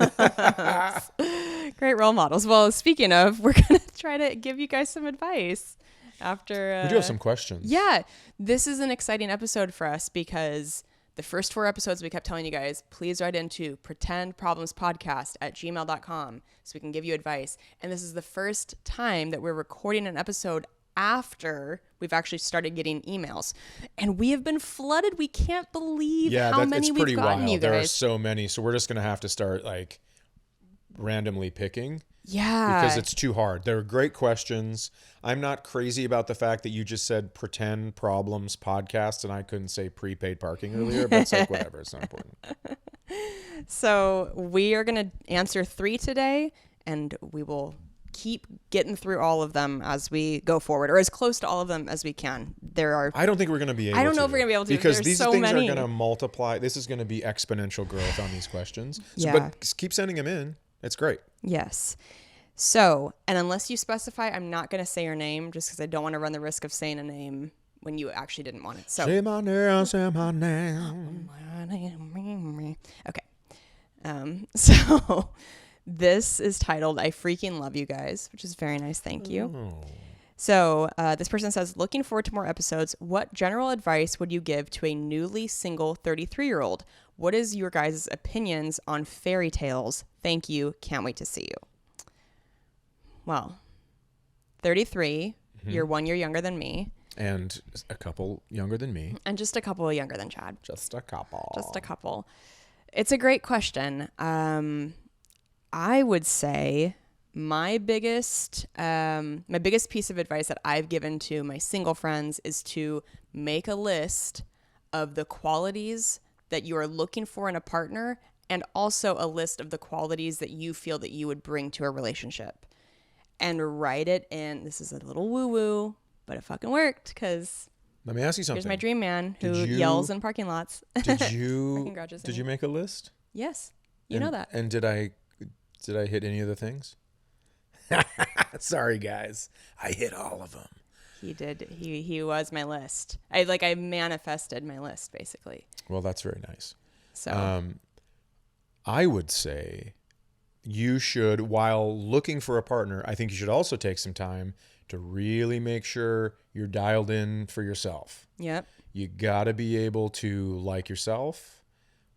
Great role models. Well, speaking of, we're going to try to give you guys some advice after. We do have some questions. Yeah. This is an exciting episode for us because the first 4 episodes we kept telling you guys, please write into pretendproblemspodcast@gmail.com so we can give you advice. And this is the first time that we're recording an episode after we've actually started getting emails, and we have been flooded. We can't believe how many we've gotten, you guys. There are so many, so we're just gonna have to start like randomly picking. Yeah, because it's too hard. They're great questions. I'm not crazy about the fact that you just said pretend problems podcast and I couldn't say prepaid parking earlier, but it's like whatever, it's not important. So we are gonna answer 3 today, and we will keep getting through all of them as we go forward, or as close to all of them as we can. I don't think we're going to be able to. I don't know if we're going to be able to because There's these so things many. are going to multiply. This is going to be exponential growth on these questions. Yeah. But keep sending them in. It's great. Yes. So, and unless you specify, I'm not going to say your name just because I don't want to run the risk of saying a name when you actually didn't want it. So say my name, say my name. Okay. So this is titled "I Freaking Love You Guys," which is very nice. Thank you. Oh. So this person says, looking forward to more episodes. What general advice would you give to a newly single 33-year-old? What is your guys' opinions on fairy tales? Thank you. Can't wait to see you. Well, 33. You're 1 year younger than me. And a couple younger than me. And just a couple younger than Chad. Just a couple. Just a couple. It's a great question. I would say my biggest piece of advice that I've given to my single friends is to make a list of the qualities that you are looking for in a partner, and also a list of the qualities that you feel that you would bring to a relationship, and write it in. This is a little woo-woo, but it fucking worked, because let me ask you something. here's my dream man who yells in parking lots. Did you make a list? Yes. You know that. And did I hit any of the things? Sorry, guys. I hit all of them. He did. He was my list. I manifested my list basically. Well, that's very nice. So I would say you should, while looking for a partner, I think you should also take some time to really make sure you're dialed in for yourself. Yep. You got to be able to like yourself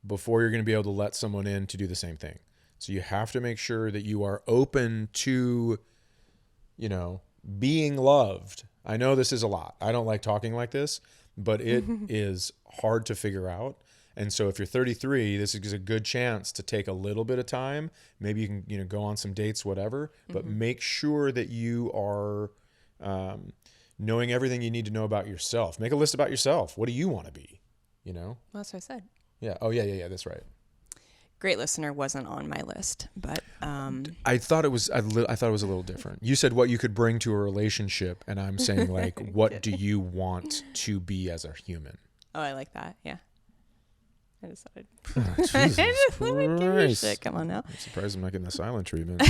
before you're going to be able to let someone in to do the same thing. So you have to make sure that you are open to, being loved. I know this is a lot. I don't like talking like this, but it is hard to figure out. And so if you're 33, this is a good chance to take a little bit of time. Maybe you can, go on some dates, whatever, but make sure that you are knowing everything you need to know about yourself. Make a list about yourself. What do you want to be? Well, that's what I said. Yeah. Oh, yeah. That's right. Great listener wasn't on my list, but I thought it was a little different. You said what you could bring to a relationship, and I'm saying what do you want to be as a human? Oh, I like that. Yeah. I decided. Jesus Let me give you shit. Come on now. I'm surprised I'm not getting the silent treatment.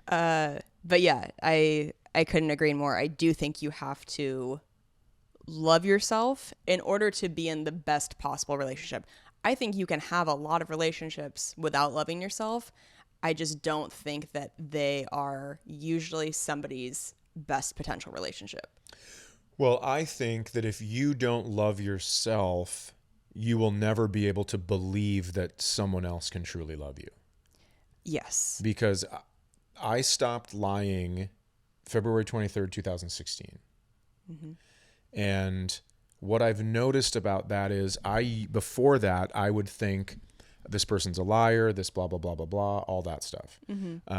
But yeah, I couldn't agree more. I do think you have to love yourself in order to be in the best possible relationship. I think you can have a lot of relationships without loving yourself. I just don't think that they are usually somebody's best potential relationship. Well, I think that if you don't love yourself, you will never be able to believe that someone else can truly love you. Yes. Because I stopped lying February 23rd, 2016. Mm-hmm. And what I've noticed about that is before that, I would think this person's a liar, this blah, blah, blah, blah, blah, all that stuff. Mm-hmm.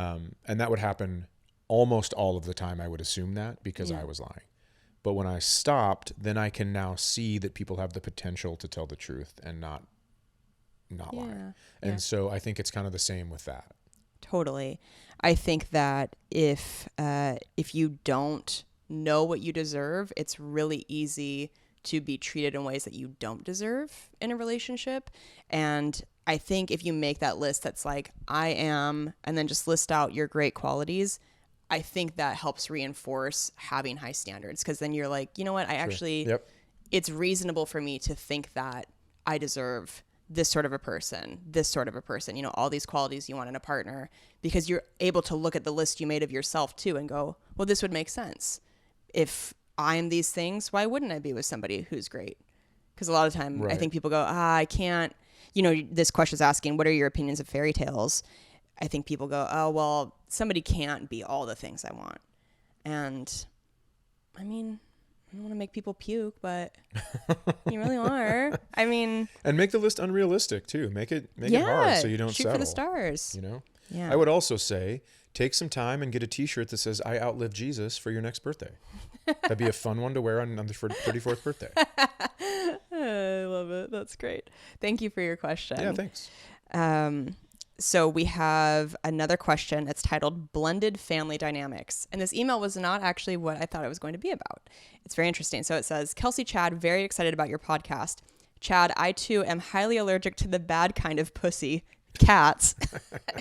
And that would happen almost all of the time. I would assume that because I was lying. But when I stopped, then I can now see that people have the potential to tell the truth and not lie. And so I think it's kind of the same with that. Totally. I think that if you don't know what you deserve, it's really easy to be treated in ways that you don't deserve in a relationship. And I think if you make that list that's like, I am, and then just list out your great qualities, I think that helps reinforce having high standards. Because then you're like, you know what, it's reasonable for me to think that I deserve this sort of a person, all these qualities you want in a partner, because you're able to look at the list you made of yourself too and go, well, this would make sense. If I'm these things, why wouldn't I be with somebody who's great? Because a lot of time I think people go, I can't, this question is asking, what are your opinions of fairy tales? I think people go, oh, well, somebody can't be all the things I want. And I mean, I don't want to make people puke, but you really are. I mean, and make the list unrealistic too. Make it hard so you don't shoot settle. For the stars. Yeah. I would also say take some time and get a T-shirt that says "I outlived Jesus" for your next birthday. That'd be a fun one to wear on the 34th birthday. I love it. That's great. Thank you for your question. Yeah, thanks. So we have another question. It's titled Blended Family Dynamics. And this email was not actually what I thought it was going to be about. It's very interesting. So it says, Kelsey, Chad, very excited about your podcast. Chad, I too am highly allergic to the bad kind of pussy, cats,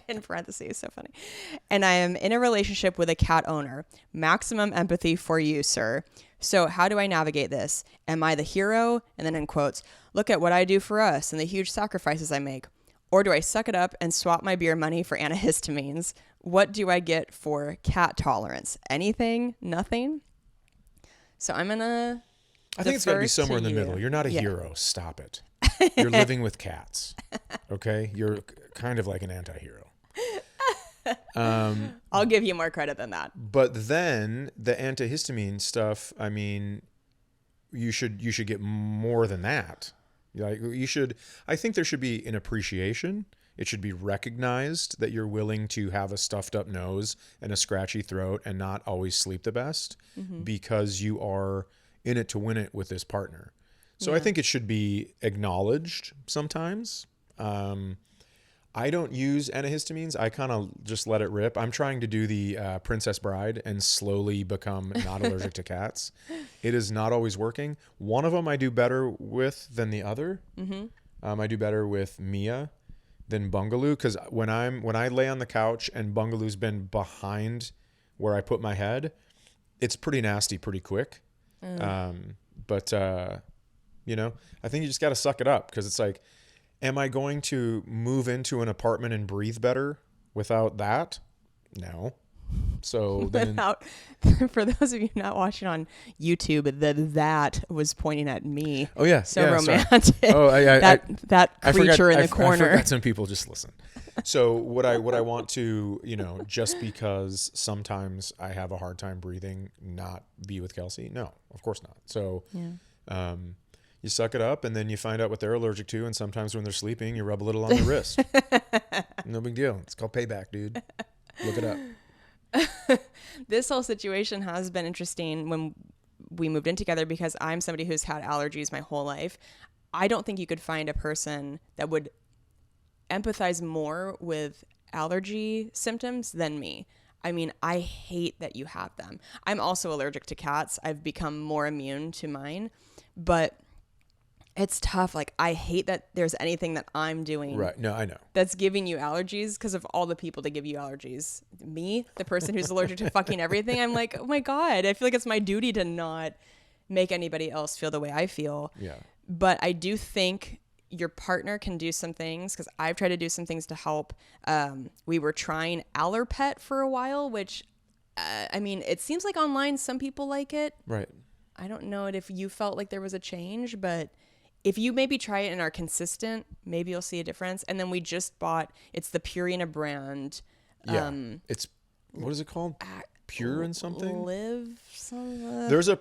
in parentheses, so funny. And I am in a relationship with a cat owner. Maximum empathy for you, sir. So how do I navigate this? Am I the hero? And then in quotes, look at what I do for us and the huge sacrifices I make. Or do I suck it up and swap my beer money for antihistamines? What do I get for cat tolerance? Anything? Nothing? So I'm going to I think it's got to be somewhere in the middle. You're not a hero. Stop it. You're living with cats. Okay? You're kind of like an anti-hero. I'll give you more credit than that. But then the antihistamine stuff, I mean, you should get more than that. I think there should be an appreciation. It should be recognized that you're willing to have a stuffed up nose and a scratchy throat and not always sleep the best because you are in it to win it with this partner. So I think it should be acknowledged sometimes. I don't use antihistamines. I kind of just let it rip. I'm trying to do the Princess Bride and slowly become not allergic to cats. It is not always working. One of them I do better with than the other. I do better with Mia than Bungaloo because when I lay on the couch and Bungaloo's been behind where I put my head, it's pretty nasty pretty quick. But you know, I think you just got to suck it up, because it's like, am I going to move into an apartment and breathe better without that? No. So then, for those of you not watching on YouTube, that was pointing at me. Oh yeah, so yeah, romantic. Sorry. Oh, that creature in the corner. I forgot some people just listen. So would I want to, you know, just because sometimes I have a hard time breathing, not be with Kelsey? No, of course not. So, you suck it up, and then you find out what they're allergic to, and sometimes when they're sleeping, you rub a little on their wrist. No big deal. It's called payback, dude. Look it up. This whole situation has been interesting when we moved in together, because I'm somebody who's had allergies my whole life. I don't think you could find a person that would empathize more with allergy symptoms than me. I mean, I hate that you have them. I'm also allergic to cats. I've become more immune to mine, but it's tough. Like, I hate that there's anything that I'm doing. Right. No, I know. That's giving you allergies, because of all the people that give you allergies. Me, the person who's allergic to fucking everything, I'm like, oh my God, I feel like it's my duty to not make anybody else feel the way I feel. Yeah. But I do think your partner can do some things, because I've tried to do some things to help. We were trying Allerpet for a while, which, I mean, it seems like online some people like it. Right. I don't know if you felt like there was a change, but if you maybe try it and are consistent, maybe you'll see a difference. And then we just bought, it's the Purina brand. Yeah. It's, what is it called? Pure and something? There's a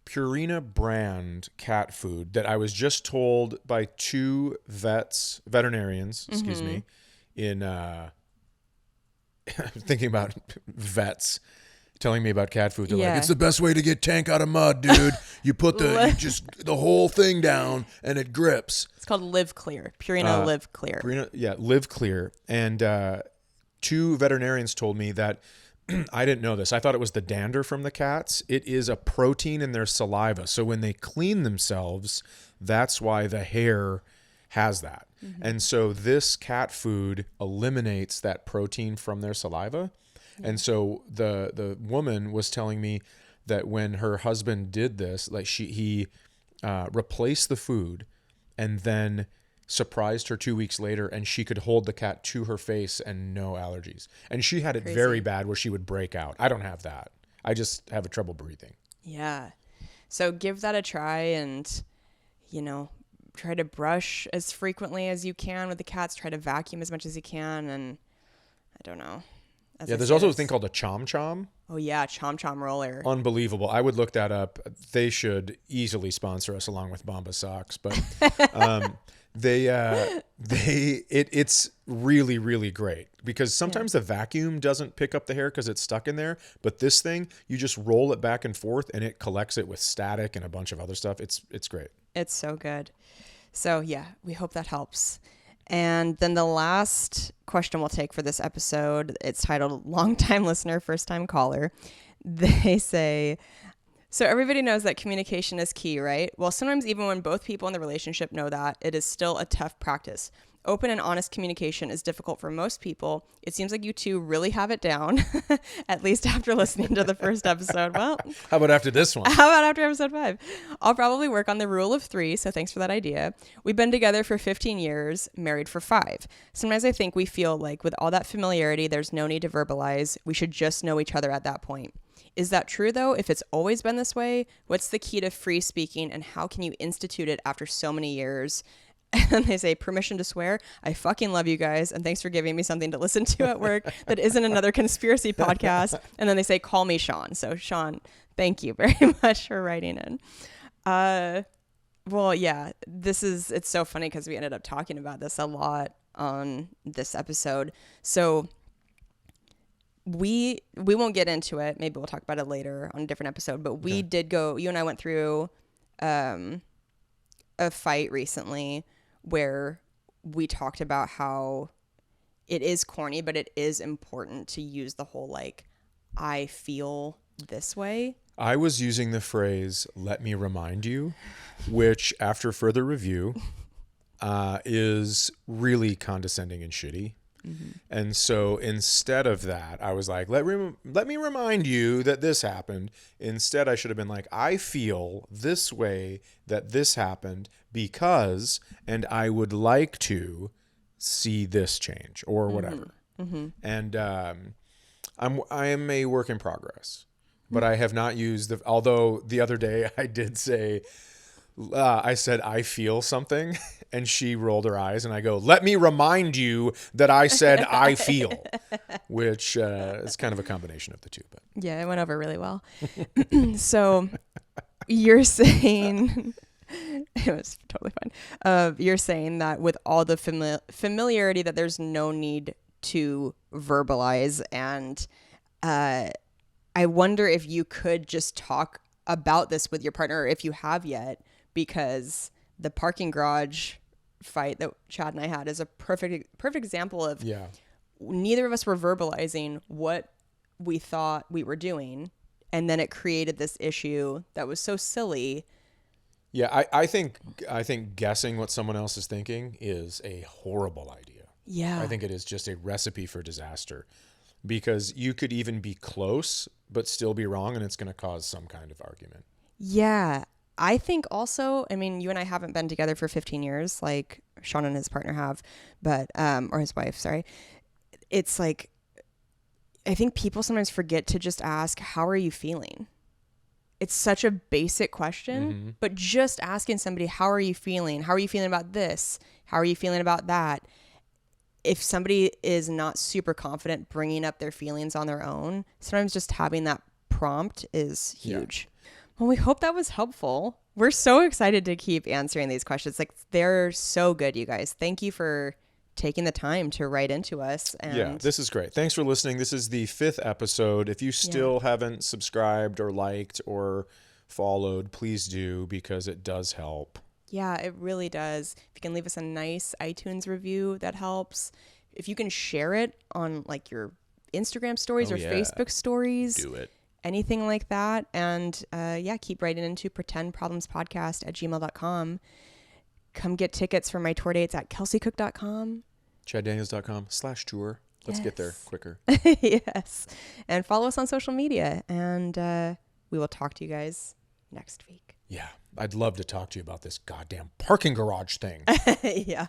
Purina brand cat food that I was just told by 2 veterinarians, excuse me, in, thinking about vets telling me about cat food. They're like, it's the best way to get tank out of mud, dude. You put the whole thing down and it grips. It's called Live Clear. Purina Live Clear. Purina, Live Clear. And 2 veterinarians told me that, I didn't know this. I thought it was the dander from the cats. It is a protein in their saliva. So when they clean themselves, that's why the hair has that. And so this cat food eliminates that protein from their saliva. And so the woman was telling me that when her husband did this, like he replaced the food and then surprised her 2 weeks later, and she could hold the cat to her face and no allergies. And she had it very bad where she would break out. I don't have that. I just have trouble breathing. Yeah. So give that a try, and, you know, try to brush as frequently as you can with the cats. Try to vacuum as much as you can. And I don't know. There's also a thing called a Chom Chom. Oh yeah, Chom Chom roller. Unbelievable. I would look that up. They should easily sponsor us along with Bomba Socks, but it's really, really great, because sometimes the vacuum doesn't pick up the hair because it's stuck in there, but this thing, you just roll it back and forth and it collects it with static and a bunch of other stuff. It's great. It's so good. So yeah, we hope that helps. And then the last question we'll take for this episode, it's titled Long-Time Listener, First-Time Caller. They say, so everybody knows that communication is key, right? Well, sometimes even when both people in the relationship know that, it is still a tough practice. Open and honest communication is difficult for most people. It seems like you two really have it down, at least after listening to the first episode. Well, how about after this one? How about after episode 5? I'll probably work on the rule of 3, so thanks for that idea. We've been together for 15 years, married for 5. Sometimes I think we feel like with all that familiarity, there's no need to verbalize. We should just know each other at that point. Is that true, though? If it's always been this way, what's the key to free speaking, and how can you institute it after so many years? And they say, permission to swear. I fucking love you guys, and thanks for giving me something to listen to at work that isn't another conspiracy podcast. And then they say, call me Sean. So Sean, thank you very much for writing in. Well, yeah, it's so funny because we ended up talking about this a lot on this episode. So we won't get into it. Maybe we'll talk about it later on a different episode. But we did go, you and I went through a fight recently where we talked about how it is corny, but it is important to use the whole, like, I feel this way. I was using the phrase, let me remind you, which after further review is really condescending and shitty. And so instead of that, I was like, let me remind you that this happened. Instead, I should have been like, I feel this way that this happened because, and I would like to see this change or whatever. And I am a work in progress, but I have not used although the other day I did say, I said, I feel something, and she rolled her eyes, and I go, let me remind you that I said I feel, which is kind of a combination of the two. But Yeah, it went over really well. So you're saying, it was totally fine. You're saying that with all the familiarity that there's no need to verbalize, and I wonder if you could just talk about this with your partner, or if you have yet, because the parking garage fight that Chad and I had is a perfect example of neither of us were verbalizing what we thought we were doing, and then it created this issue that was so silly. Yeah, I think guessing what someone else is thinking is a horrible idea. Yeah. I think it is just a recipe for disaster, because you could even be close but still be wrong, and it's going to cause some kind of argument. Yeah. I think also, I mean, you and I haven't been together for 15 years like Sean and his partner have, but, or his wife, sorry. It's like, I think people sometimes forget to just ask, how are you feeling? It's such a basic question, but just asking somebody, how are you feeling? How are you feeling about this? How are you feeling about that? If somebody is not super confident bringing up their feelings on their own, sometimes just having that prompt is huge. Yeah. Well, we hope that was helpful. We're so excited to keep answering these questions. Like, they're so good, you guys. Thank you for taking the time to write into us. And yeah, this is great. Thanks for listening. This is the 5th episode. If you still haven't subscribed or liked or followed, please do, because it does help. Yeah, it really does. If you can leave us a nice iTunes review, that helps. If you can share it on like your Instagram stories or Facebook stories. Do it. Anything like that. And keep writing into pretendproblemspodcast@gmail.com. Come get tickets for my tour dates at kelseycook.com. ChadDaniels.com/tour. Let's get there quicker. Yes. And follow us on social media. And we will talk to you guys next week. Yeah. I'd love to talk to you about this goddamn parking garage thing. Yeah.